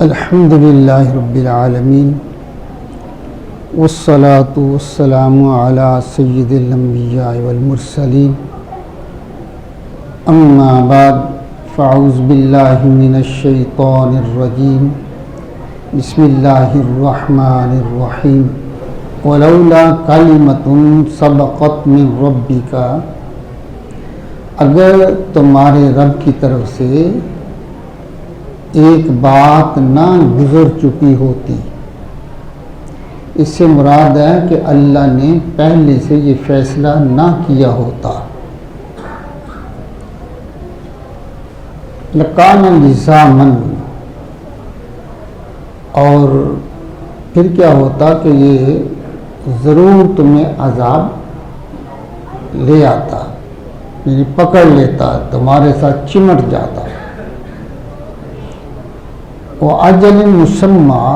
الحمد للہ رب العالمین والصلاة والسلام علی سید الانبیاء والمرسلین اما بعد فاعوذ باللہ من الشیطان الرجیم بسم اللہ الرحمن الرحیم ولولا کلمۃ سبقت من ربک، اگر تمہارے رب کی طرف سے ایک بات نہ گزر چکی ہوتی، اس سے مراد ہے کہ اللہ نے پہلے سے یہ فیصلہ نہ کیا ہوتا، لکان لزاما، اور پھر کیا ہوتا کہ یہ ضرور تمہیں عذاب لے آتا، یعنی پکڑ لیتا، تمہارے ساتھ چمٹ جاتا۔ وَأَجَلٍ مُّسَمًّى،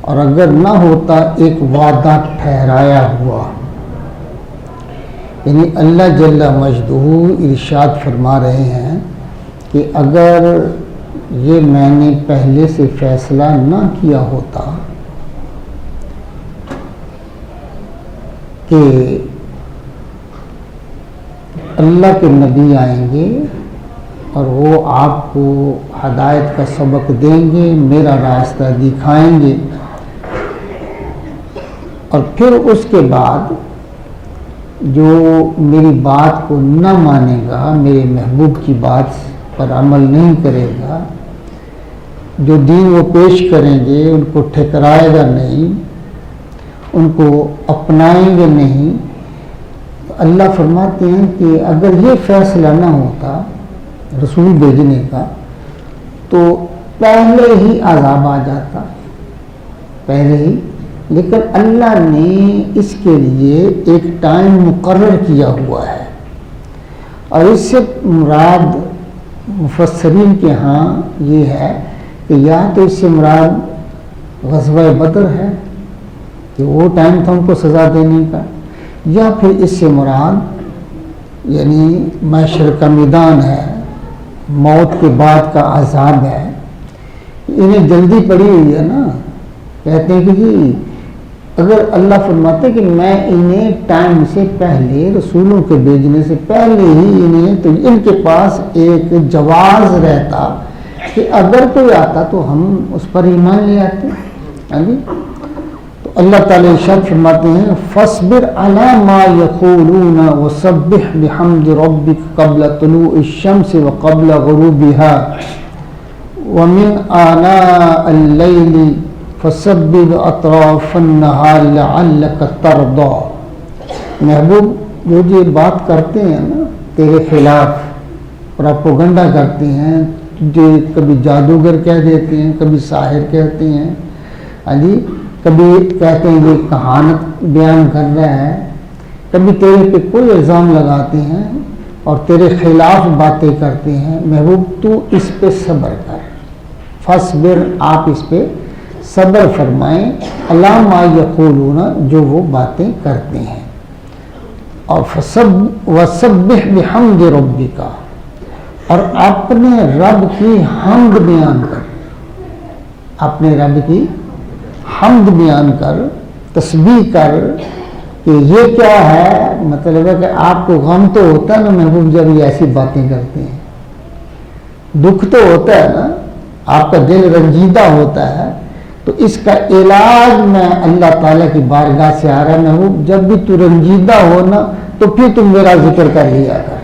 اور اگر نہ ہوتا ایک وعدہ ٹھہرایا ہوا، یعنی اللہ جل مجدہ ارشاد فرما رہے ہیں کہ اگر یہ میں نے پہلے سے فیصلہ نہ کیا ہوتا کہ اللہ کے نبی آئیں گے اور وہ آپ کو ہدایت کا سبق دیں گے، میرا راستہ دکھائیں گے، اور پھر اس کے بعد جو میری بات کو نہ مانے گا، میرے محبوب کی بات پر عمل نہیں کرے گا، جو دین وہ پیش کریں گے ان کو ٹھکرائے گا نہیں، ان کو اپنائیں گے نہیں، اللہ فرماتے ہیں کہ اگر یہ فیصلہ نہ ہوتا رسول بھیجنے کا تو پہلے ہی عذاب آ جاتا، پہلے ہی۔ لیکن اللہ نے اس کے لیے ایک ٹائم مقرر کیا ہوا ہے، اور اس سے مراد مفسرین کے ہاں یہ ہے کہ یا تو اس سے مراد غزوہ بدر ہے کہ وہ ٹائم تھا ان کو سزا دینے کا، یا پھر اس سے مراد یعنی محشر کا میدان ہے، موت کے بعد کا عذاب ہے۔ انہیں جلدی پڑی ہوئی ہے نا، کہتے ہیں کہ جی اگر اللہ فرماتا ہے کہ میں انہیں ٹائم سے پہلے، رسولوں کے بھیجنے سے پہلے ہی انہیں، تو ان کے پاس ایک جواز رہتا کہ اگر کوئی آتا تو ہم اس پر ایمان لے آتے۔ تو اللہ تعالی ارشاد فرماتے ہیں فاصبر علی ما یقولون وسبح بحمد ربک قبل طلوع الشمس وقبل غروبها ومن آناء اللیل فسبح اطراف النہار لعلک ترضی۔ محبوب جو یہ بات کرتے ہیں نا تیرے خلاف، پروپیگنڈا کرتے ہیں، جو کبھی جادوگر کہہ دیتے ہیں، کبھی ساحر کہتے ہیں، کبھی کہتے ہیں یہ کہانت بیان کر رہا ہے، کبھی تیرے پہ کوئی الزام لگاتے ہیں اور تیرے خلاف باتیں کرتے ہیں، محبوب تو اس پہ صبر کر، فاصبر، آپ اس پہ صبر فرمائیں، علی ما یقولون، جو وہ باتیں کرتے ہیں، اور وسبح بحمد ربک، اور اپنے رب کی حمد بیان کر، اپنے رب کی حمد بیان کر، تسبیح کر کہ یہ کیا ہے، مطلب ہے کہ آپ کو غم تو ہوتا ہے نا محبوب جب یہ ایسی باتیں کرتے ہیں، دکھ تو ہوتا ہے نا، آپ کا دل رنجیدہ ہوتا ہے، تو اس کا علاج میں اللہ تعالیٰ کی بارگاہ سے آ رہا ہے محبوب، جب بھی تو رنجیدہ ہو نا تو پھر تم میرا ذکر کر لیا کر،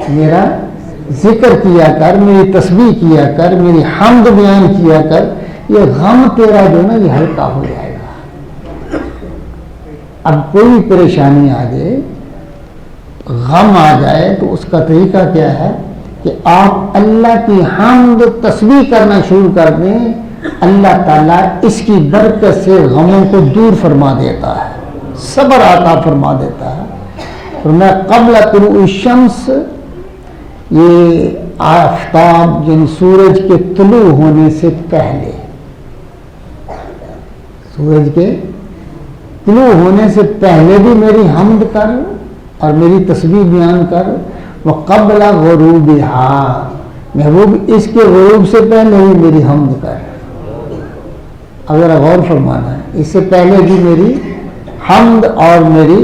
میرا ذکر کیا کر، میری تسبیح کیا کر، میری حمد بیان کیا کر، یہ غم تیرا جو نا یہ ہلکا ہو جائے گا۔ اب کوئی پریشانی آ جائے، غم آ جائے، تو اس کا طریقہ کیا ہے کہ آپ اللہ کی حمد تسبیح کرنا شروع کر دیں، اللہ تعالیٰ اس کی برکت سے غموں کو دور فرما دیتا ہے، صبر عطا فرما دیتا ہے۔ فرمایا قبل طلوع الشمس، یہ آفتاب یعنی سورج کے طلوع ہونے سے پہلے، سورج کے طلوع ہونے سے پہلے بھی میری حمد کر اور میری تسبیح بیان کر، وقبل غروبها، محبوب اس کے غروب سے پہلے ہی میری حمد کر، اگر غور فرمانا ہے، اس سے پہلے بھی میری حمد اور میری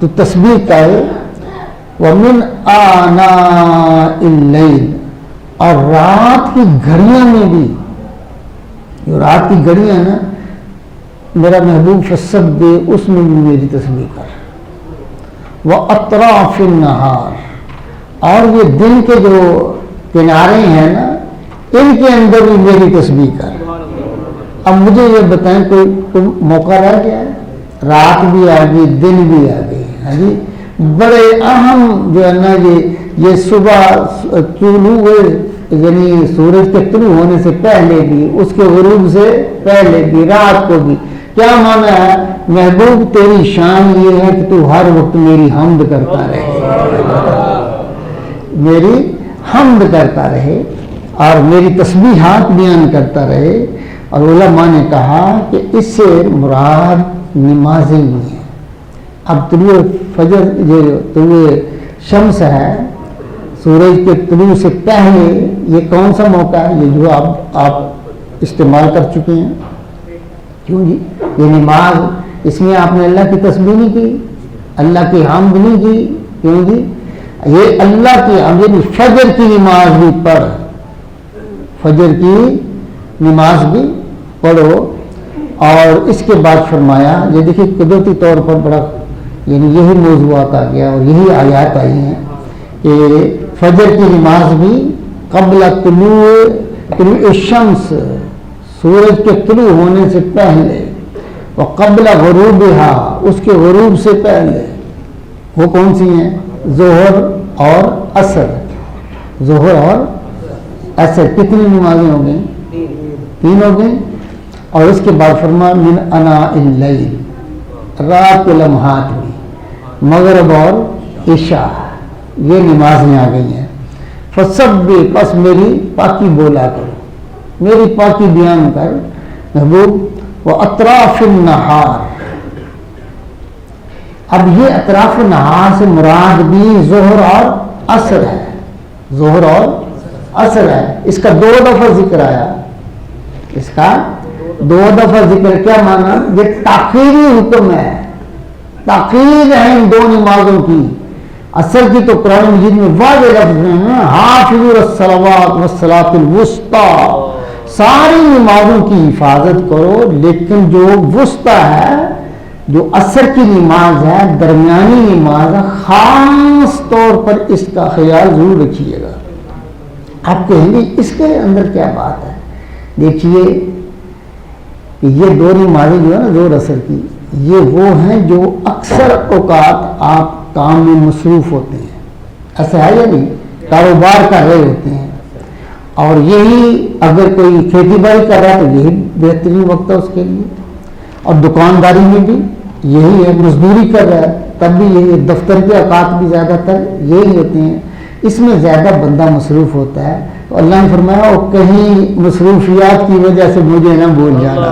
تو تسبیح کر، وَمِنْ آنَاءِ اللَّيْلِ، اور رات کی گھڑیاں میں بھی، جو رات کی گھڑیاں ہیں نا میرا محبوب فسبح، اس میں بھی میری تسبیح کر، وَأَطْرَافِ النَّهَارِ، اور یہ دن کے جو کنارے ہیں نا ان کے اندر بھی میری تسبیح کر۔ اب مجھے یہ بتائیں کوئی موقع رہ گیا ہے؟ رات بھی آ گئی، دن بھی آ گئی، ہاں جی، بڑے اہم جو ہے نا یہ صبح طلوع یعنی سورج کے طلوع ہونے سے پہلے بھی، اس کے غروب سے پہلے بھی، رات کو بھی، کیا مانا ہے؟ محبوب تیری شان یہ ہے کہ تو ہر وقت میری حمد کرتا رہے، میری حمد کرتا رہے اور میری تسبیحات بیان کرتا رہے۔ اور علماء نے کہا کہ اس سے مراد نمازیں بھی ہیں۔ اب طلوع فجر، جو طلوع شمس ہے، سورج کے طلوع سے پہلے یہ کون سا موقع ہے؟ یہ جو آپ استعمال کر چکے ہیں، کیوں جی؟ یہ نماز، اس میں آپ نے اللہ کی تسبیح نہیں کی، اللہ کی حمد نہیں کی، کیوں جی؟ یہ اللہ کی حمد، یعنی فجر کی نماز بھی پڑھ، فجر کی نماز بھی پڑھو۔ اور اس کے بعد فرمایا، یہ دیکھیے قدرتی طور پر بڑا یعنی یہی موضوعات آ گیا اور یہی آیات آئی ہیں کہ فجر کی نماز بھی قبل طلوع الشمس، سورج کے طلوع ہونے سے پہلے، وقبل غروبها، اس کے غروب سے پہلے، وہ کون سی ہیں؟ ظہر اور عصر، ظہر اور عصر، کتنی نمازیں ہو گئیں؟ 3 ہو گئیں۔ اور اس کے بعد فرمایا من اناء اللیل، رات کے لمحات میں، مغرب اور عشاء، یہ نمازیں آ گئی ہیں۔ فسبح، پس میری پاکی بولا کرو، میری پاکی بیان کر محبوب۔ واطراف النہار، اب یہ اطراف النہار سے مراد بھی ظہر اور عصر ہے، ظہر اور عصر ہے۔ اس کا 2 دفعہ ذکر آیا، اس کا 2 دفعہ ذکر، کیا مانا؟ یہ تاخیری حکم ہے، تاخیر ہے ان 2 نمازوں کی۔ عصر کی تو قرآن مجید میں واضح لفظ ہیں، حافظوا علی الصلوات والصلاۃ الوسطی، ساری نمازوں کی حفاظت کرو، لیکن جو وسطی ہے، جو عصر کی نماز ہے، درمیانی نماز ہے، خاص طور پر اس کا خیال ضرور رکھیے گا۔ آپ کہیں گے اس کے اندر کیا بات ہے؟ دیکھیے کہ یہ 2 نمازیں جو ہے نا ظہر عصر کی، یہ وہ ہیں جو اکثر اوقات آپ کام میں مصروف ہوتے ہیں، ایسا ہے یا نہیں؟ کاروبار کر رہے ہوتے ہیں، اور یہی اگر کوئی کھیتی باڑی کر رہا ہے تو یہی بہترین وقت ہے اس کے لیے، اور دکانداری میں بھی یہی ہے، مزدوری کر رہا ہے تب بھی یہی، دفتر کے اوقات بھی زیادہ تر یہی ہوتے ہیں، اس میں زیادہ بندہ مصروف ہوتا ہے۔ تو اللہ نے فرمایا وہ کہیں مصروفیات کی وجہ سے مجھے نہ بھول جانا،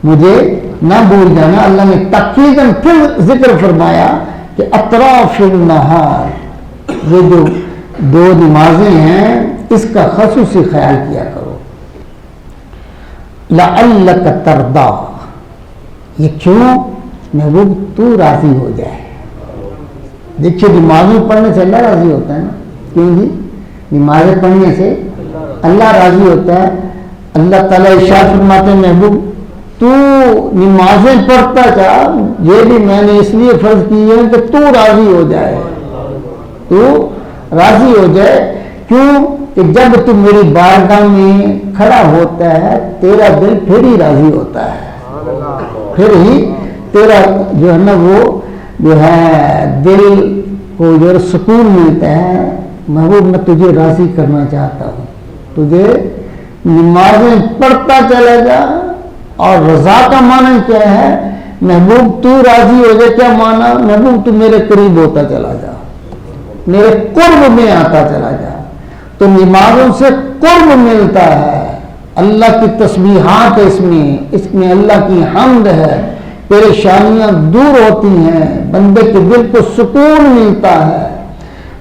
مجھے نہ بھول جانا۔ اللہ نے تاکیداً پھر ذکر فرمایا کہ اطراف النہار، یہ جو 2 نمازیں ہیں اس کا خصوصی خیال کیا کرو۔ لعلک ترضی، یہ کیوں؟ محبوب تو راضی ہو جائے۔ دیکھیے نمازیں پڑھنے سے اللہ راضی ہوتا ہے نا، کیوں جی؟ نمازیں پڑھنے سے اللہ راضی ہوتا ہے۔ اللہ تعالیٰ ارشاد فرماتے ہیں محبوب تو نمازیں پڑھتا جا، یہ بھی میں نے اس لیے فرض کی ہے کہ تو راضی ہو جائے، تو راضی ہو جائے۔ کیوں؟ کہ جب تو میری بارگاہ میں کھڑا ہوتا ہے تیرا دل پھر ہی راضی ہوتا ہے، پھر ہی تیرا جو ہے نا وہ جو ہے دل کو جو سکون ملتا ہے۔ محبوب میں تجھے راضی کرنا چاہتا ہوں، تجھے نمازیں پڑھتا چلا جا۔ اور رضا کا معنی کیا ہے؟ محبوب تو راضی ہو جائے، کیا معنی؟ محبوب تو میرے قریب ہوتا چلا جا، میرے قرب میں آتا چلا جا۔ تو نمازوں سے قرب ملتا ہے، اللہ کی تسبیحات ہے، اس میں اللہ کی حمد ہے، پریشانیاں دور ہوتی ہیں، بندے کے دل کو سکون ملتا ہے۔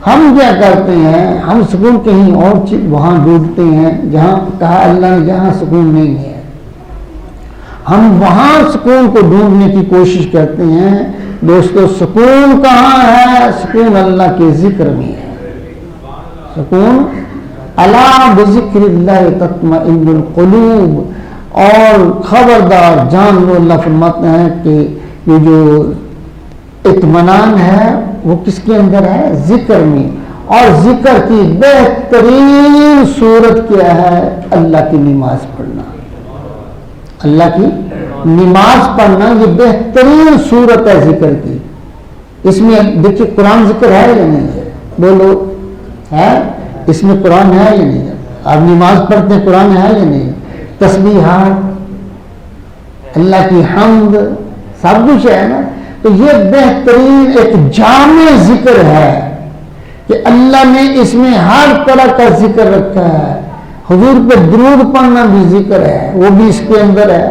ہم کیا کرتے ہیں، ہم سکون کہیں اور وہاں ڈھونڈتے ہیں جہاں کہا اللہ نے جہاں سکون نہیں ہے، ہم وہاں سکون کو ڈھونڈنے کی کوشش کرتے ہیں۔ دوستو سکون کہاں ہے؟ سکون اللہ کے ذکر میں ہے۔ سکون الا بذکر اللہ تطمئن القلوب، اور خبردار جان لو، اللہ فرماتے ہیں کہ یہ جو اطمینان ہے وہ کس کے اندر ہے؟ ذکر میں۔ اور ذکر کی بہترین صورت کیا ہے؟ اللہ کی نماز پڑھنا۔ اللہ کی نماز پڑھنا یہ بہترین صورت ہے ذکر کی۔ اس میں دیکھیے قرآن ذکر ہے یا نہیں ہے؟ بولو ہے؟ اس میں قرآن ہے یا نہیں ہے؟ آپ نماز پڑھتے ہیں، قرآن ہے یا نہیں ہے؟ تسبیحات، اللہ کی حمد، سب کچھ ہے نا۔ تو یہ بہترین ایک جامع ذکر ہے کہ اللہ نے اس میں ہر طرح کا ذکر رکھا ہے۔ حضور پہ درود پڑھنا بھی ذکر ہے، وہ بھی اس کے اندر ہے،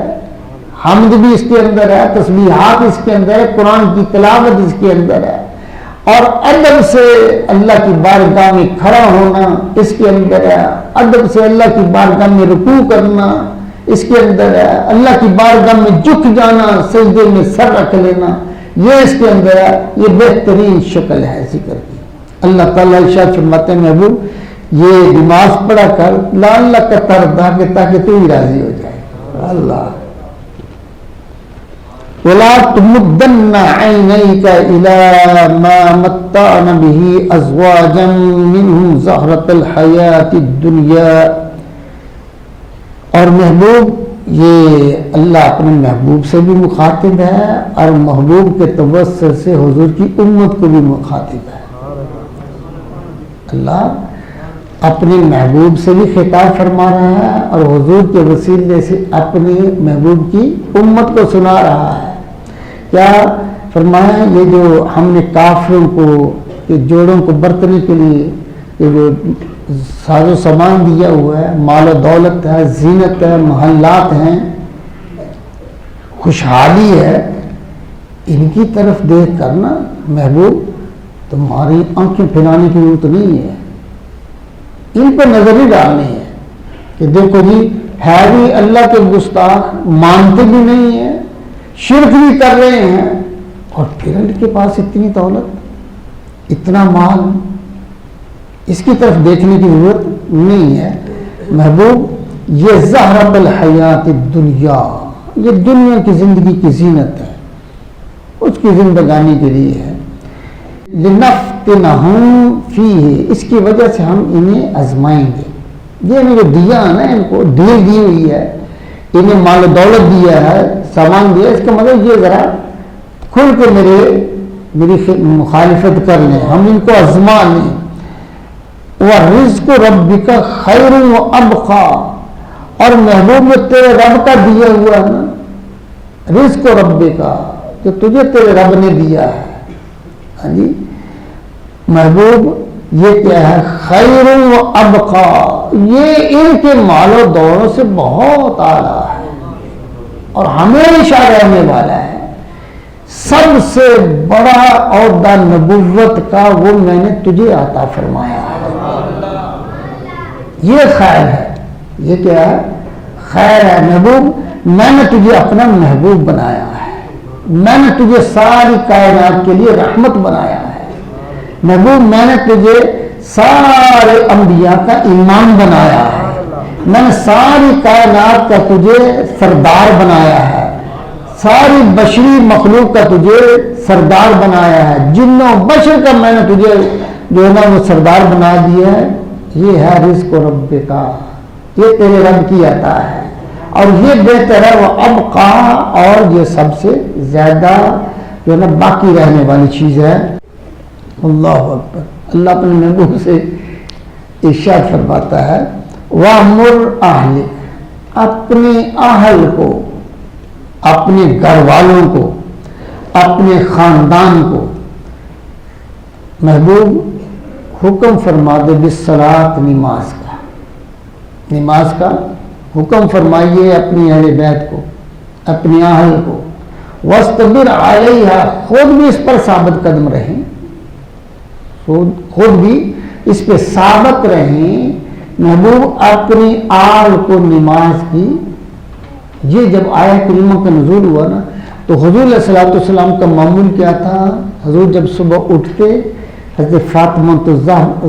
حمد بھی اس کے اندر ہے، تسبیحات اس کے اندر ہے، قرآن کی تلاوت اس کے اندر ہے، اور ادب سے اللہ کی بارگاہ میں کھڑا ہونا اس کے اندر ہے، ادب سے اللہ کی بارگاہ میں رکوع کرنا اس کے اندر ہے، اللہ کی بارگاہ میں جھک جانا، سجدے میں سر رکھ لینا یہ اس کے اندر ہے۔ یہ بہترین شکل ہے ذکر کی۔ اللہ تعالیٰ ارشاد فرماتے ہیں محبوب یہ نماز پڑھا کر لعلک ترضیٰ کہ تاکہ تو ہی راضی ہو جائے۔ اللہ وَلَا تُمُدَّنَّ عَيْنَيْكَ إِلَى مَا مَتَّعْنَا بِهِ أَزْوَاجًا مِّنْهُمْ زَهْرَةَ الْحَيَاةِ الدُّنْيَا۔ اور محبوب یہ اللہ اپنے محبوب سے بھی مخاطب ہے اور محبوب کے توسط سے حضور کی امت کو بھی مخاطب ہے۔ اللہ اپنے محبوب سے بھی خطاب فرما رہا ہے اور حضور کے وسیلے سے اپنے محبوب کی امت کو سنا رہا ہے۔ کیا فرمایا؟ یہ جو ہم نے کافروں کو جوڑوں کو برتنے کے لیے یہ جو ساز و سامان دیا ہوا ہے، مال و دولت ہے، زینت ہے، محلات ہیں، خوشحالی ہے، ان کی طرف دیکھ کر نا محبوب تمہاری آنکھیں پھیلانے کی ضرورت نہیں ہے، ان پہ نظر ہی ڈالنی ہے کہ دیکھو جی ہے بھی اللہ کے گستاخ، مانتے بھی نہیں ہیں، شرک بھی کر رہے ہیں، اور پھر ان کے پاس اتنی دولت، اتنا مال، اس کی طرف دیکھنے کی ضرورت نہیں ہے۔ محبوب یہ زہرۃ الحیات الدنیا، یہ دنیا کی زندگی کی زینت ہے، اس کی زندگانی کے لیے ہے۔ لنفتنہم فیہ، اس کی وجہ سے ہم انہیں آزمائیں گے۔ یہ انہیں جو دیا ہے نا، ان کو ڈیل دی ہوئی ہے، انہیں مال و دولت دیا ہے، سامان دیا ہے، اس کا مطلب یہ ذرا کھل کے میری مخالفت کر لیں، ہم ان کو آزما لیں۔ وَرِزْقُ رَبِّكَ خَيْرٌ وَأَبْقَىٰ، اور محبوب جو تیرے رب کا دیا ہوا ہے نا، رزق ربک جو تجھے تیرے رب نے دیا ہے، ہاں جی محبوب یہ کیا ہے؟ خیر و ابقا، یہ ان کے مال و دولوں سے بہت اعلیٰ ہے اور ہمیشہ رہنے والا ہے۔ سب سے بڑا عہدہ نبوت کا وہ میں نے تجھے عطا فرمایا ہے، یہ خیر ہے۔ یہ کیا ہے؟ خیر ہے۔ محبوب میں نے تجھے اپنا محبوب بنایا ہے، میں نے تجھے ساری کائنات کے لیے رحمت بنایا ہے۔ محبوب میں نے تجھے سارے انبیاء کا امام بنایا ہے، میں نے ساری کائنات کا تجھے سردار بنایا ہے، ساری بشری مخلوق کا تجھے سردار بنایا ہے، جنوں بشر کا میں نے تجھے جو ہے نا وہ سردار بنا دیا ہے۔ یہ ہے رزق رب کا، یہ تیرے رب کی عطا ہے، اور یہ بہتر ہے وہ ابقا، اور یہ سب سے زیادہ جو ہے نا باقی رہنے والی چیز ہے۔ اللہ اکبر۔ اللہ اپنے محبوب سے ارشاد فرماتا ہے وَأْمُرْ أَهْلِكَ، اپنے اہل کو، اپنے گھر والوں کو، اپنے خاندان کو محبوب حکم فرما دے بالصلاۃ، نماز کا حکم فرمائیے اپنی اہل بیت کو، اپنی اہل کو، وَاسْتَبِرْ عَلَيْهَا، خود بھی اس پر ثابت قدم رہیں، خود بھی اس پہ ثابت رہیں. محبوب اپنی آل کو نماز کی. یہ جب آیت کریمہ کا نزول ہوا نا تو حضور علیہ الصلوۃ والسلام کا معمول کیا تھا؟ حضور جب صبح اٹھتے حضرت فاطمہ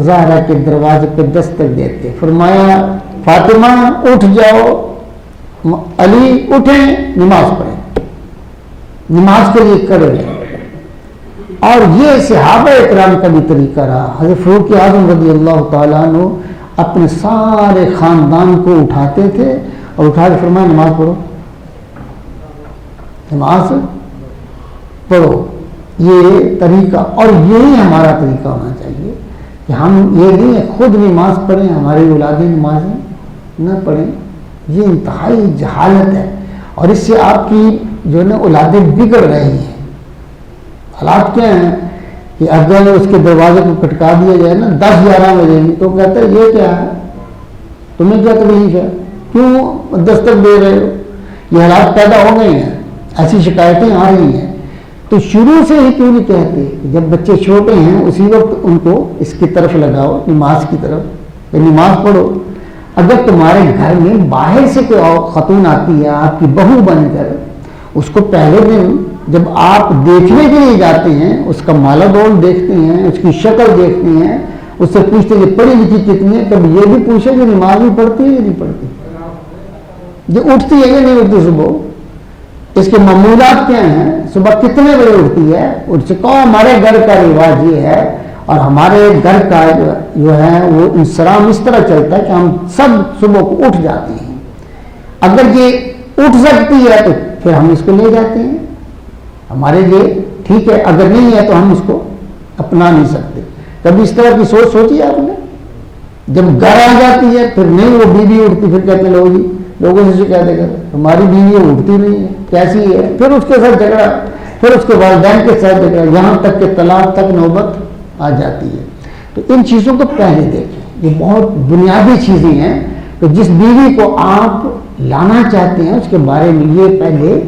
زہرا کے دروازے پہ دستک دیتے, فرمایا فاطمہ اٹھ جاؤ, علی اٹھیں, نماز پڑھیں, نماز کے لیے کھڑے رہیں. اور یہ صحابہ اکرام کا بھی طریقہ رہا. حضرت فاروق اعظم رضی اللہ تعالیٰ عنہ اپنے سارے خاندان کو اٹھاتے تھے اور اٹھا کے فرمایا نماز پڑھو, نماز پڑھو. یہ طریقہ, اور یہی ہمارا طریقہ ہونا چاہیے کہ ہم یہ نہیں خود نماز پڑھیں, ہماری اولادیں نمازیں نہ پڑھیں. یہ انتہائی جہالت ہے, اور اس سے آپ کی جو ہے نا اولادیں بگڑ رہی ہیں. حالات کیا ہیں کہ اگر اس کے دروازے کو کھٹکا دیا جائے نا 10-11 بجے تو کہتے ہیں یہ کیا ہے, تمہیں کیا تکلیف ہے, کیوں دستک دے رہے ہو. یہ حالات پیدا ہو گئے ہیں, ایسی شکایتیں آ رہی ہیں. تو شروع سے ہی کیوں نہیں کہتے جب بچے چھوٹے ہیں اسی وقت ان کو اس کی طرف لگاؤ, نماز کی طرف, کہ نماز پڑھو. اگر تمہارے گھر میں باہر سے کوئی خاتون آتی ہے آپ کی بہو بن کر, اس کو پہلے دن جب آپ دیکھنے کے لیے جاتے ہیں اس کا مالا ڈول دیکھتے ہیں, اس کی شکل دیکھتے ہیں, اس سے پوچھتے ہیں پڑھی لکھی کتنی ہے. کبھی یہ بھی پوچھے کہ نماز بھی پڑھتی ہے یا نہیں پڑھتی, یہ اٹھتی ہے یا نہیں اٹھتی صبح, اس کے معمولات کیا ہیں, صبح کتنے بجے اٹھتی ہے. اٹھ سے کہو ہمارے گھر کا رواج یہ ہے, اور ہمارے گھر کا جو ہے وہ انسلام اس طرح چلتا ہے کہ ہم سب صبح کو اٹھ جاتے ہیں. اگر یہ اٹھ سکتی ہے تو پھر ہم اس کو لے جاتے ہیں, ہمارے لیے ٹھیک ہے. اگر نہیں ہے تو ہم اس کو اپنا نہیں سکتے. کبھی اس طرح کی سوچ سوچی آپ نے؟ جب گھر آ جاتی ہے پھر نہیں وہ بیوی اٹھتی, پھر کہتے لوگ جی لوگوں سے کہتے کہ ہماری بیوی اٹھتی نہیں ہے, کیسی ہے. پھر اس کے ساتھ جھگڑا, پھر اس کے والدین کے ساتھ جھگڑا, یہاں تک کہ طلاق تک نوبت آ جاتی ہے. تو ان چیزوں کو پہلے دیکھیں, یہ بہت بنیادی چیزیں ہیں. تو جس بیوی کو آپ لانا چاہتے ہیں اس کے بارے میں یہ پہلے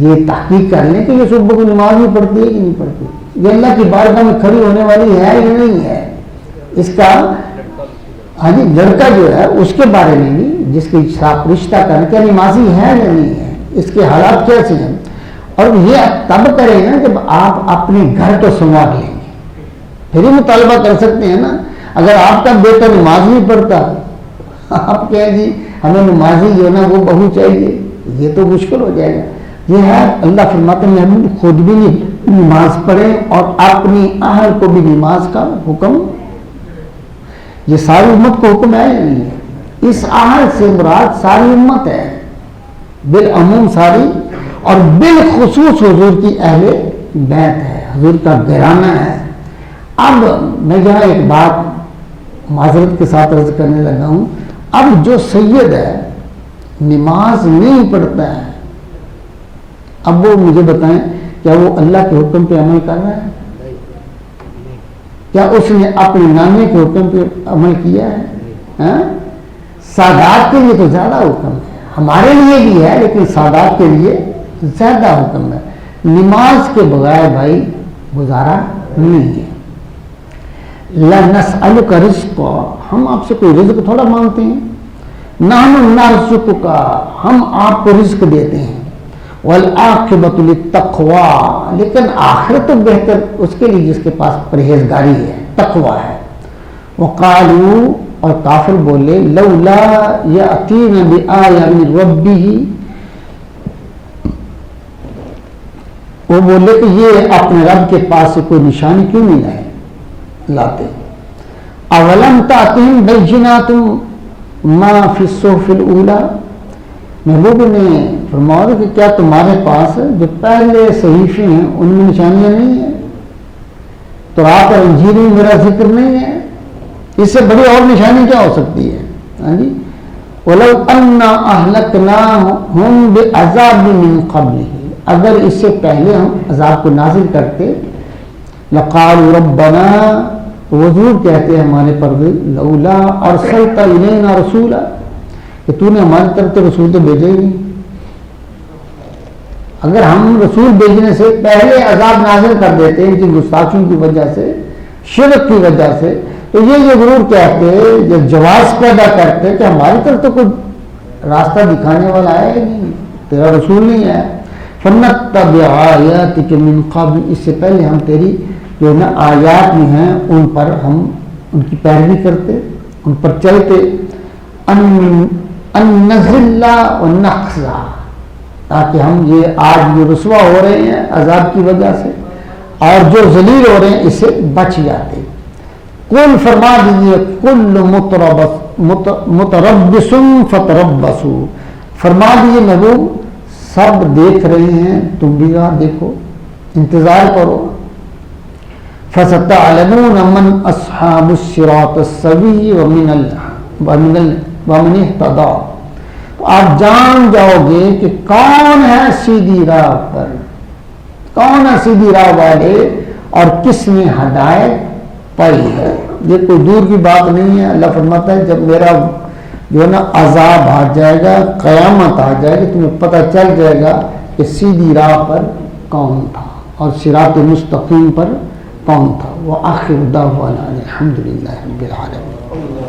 یہ تحقیق کر لیں کہ یہ صبح کو نماز بھی پڑھتی ہے کہ نہیں پڑھتی, یہ اللہ کی بارگاہ میں کھڑی ہونے والی ہے یا نہیں ہے. اس کا ہاں جی لڑکا جو ہے اس کے بارے میں بھی, جس کے ساتھ رشتہ کرنا, کیا نمازی ہے یا نہیں ہے, اس کے حالات کیسے ہیں. اور یہ تب کریں نا جب آپ اپنے گھر کو سنوار لیں گے, پھر ہی مطالبہ کر سکتے ہیں نا. اگر آپ کا بیٹا نماز نہیں پڑھتا, آپ کہیں جی ہمیں نمازی جو ہے نا وہ بہو چاہیے, یہ تو مشکل ہو جائے گا. یہ ہے اللہ فرماتے ہیں ہم خود بھی نماز پڑھیں اور اپنی اہل کو بھی نماز کا حکم. یہ ساری امت کو حکم ہے یا نہیں ہے؟ اس اہل سے مراد ساری امت ہے, بالعموم ساری, اور بالخصوص حضور کی اہل بیت ہے, حضور کا گھرانہ ہے. اب میں یہاں ایک بات معذرت کے ساتھ عرض کرنے لگا ہوں. اب جو سید ہے نماز نہیں پڑھتا ہے, اب وہ مجھے بتائیں کیا وہ اللہ کے حکم پہ عمل کر رہا ہے؟ کیا اس نے اپنے نانے کے حکم پہ عمل کیا ہے؟ سادات کے لیے تو زیادہ حکم ہے, ہمارے لیے بھی ہے لیکن سادات کے لیے زیادہ حکم ہے. نماز کے بغیر بھائی گزارا نہیں ہے. لَنَسْأَلُكَ رِزْقًا, ہم آپ سے کوئی رزق تھوڑا مانگتے ہیں. نَحْنُ نَرْزُقُكَ, ہم آپ کو رزق دیتے ہیں. وَالْعَاقِبَةُ لِلتَّقْوَىٰ, لیکن آخرت تو بہتر اس کے لیے جس کے پاس پرہیزگاری ہے, تقویٰ ہے. وَقَالُوا, اور کافر بولے, لَوْلَا يَأْتِينَ بِآيَةٍ مِّن رَبِّهِ, وہ بولے کہ یہ اپنے رب کے پاس سے کوئی نشانی کیوں نہیں لاتے. اولم تأتِهِم بَيِّنَاتُ مَا فِي الصُّحُفِ الْأُولَىٰ, محبوب نے فرمایا کہ کیا تمہارے پاس جو پہلے صحیفے ہیں ان میں نشانیاں نہیں ہیں؟ تورات اور انجیل میں میرا ذکر نہیں ہے, اس سے بڑی اور نشانی کیا ہو سکتی ہے؟ ہاں جی, وَلَوْ أَنَّا أَهْلَكْنَاهُمْ بِعَذَابٍ مِّن قَبْلِهِ, اگر اس سے پہلے ہم عذاب کو نازل کرتے, لَقَالُوا رَبَّنَا, حضور کہتے ہیں ہمارے پروردگار, لَوْلَا أَرْسَلْتَ إِلَيْنَا رَسُولًا, کہ تو نے ہماری طرف تو رسول تو بھیجے ہی نہیں. اگر ہم رسول بھیجنے سے پہلے عذاب نازل کر دیتے ان کی گستاخیوں کی وجہ سے, شرک کی وجہ سے، تو یہ ضرور کہتے، یہ جواز پیدا کرتے کہ ہماری طرف تو کوئی راستہ دکھانے والا ہے نہیں، تیرا رسول نہیں ہے. فَنَتَّبِعَ آيَاتِكَ مِن قَبْلِ، اس سے پہلے ہم تیری جو نا آیات میں ہیں ان پر ہم ان کی پیروی کرتے، ان پر چلتے. ان نزل ونخزا، تاکہ ہم یہ آج یہ رسوا ہو رہے ہیں عذاب کی وجہ سے اور جو ذلیل ہو رہے ہیں اس سے بچ جاتے. قل فرما دیجیے کل متربص فتربصوا، فرما دیجیے نبو سب دیکھ رہے ہیں، تم بھی دیکھو، انتظار کرو. فَسَتَعْلَمُونَ مَنْ أَصْحَابُ الصِّرَاطِ السَّوِيِّ وَمِنَ اهْتَدَىٰ، تو آپ جان جاؤ گے کہ کون ہے سیدھی راہ پر، کون ہے سیدھی راہ والے اور کس نے ہدایت پائی ہے. یہ کوئی دور کی بات نہیں ہے. اللہ فرماتا ہے جب میرا جو ہے نا عذاب آ جائے گا، قیامت آ جائے گی، تمہیں پتہ چل جائے گا کہ سیدھی راہ پر کون تھا اور صراط مستقیم پر کون تھا. وآخر دعوانا الحمدللہ رب العالمین.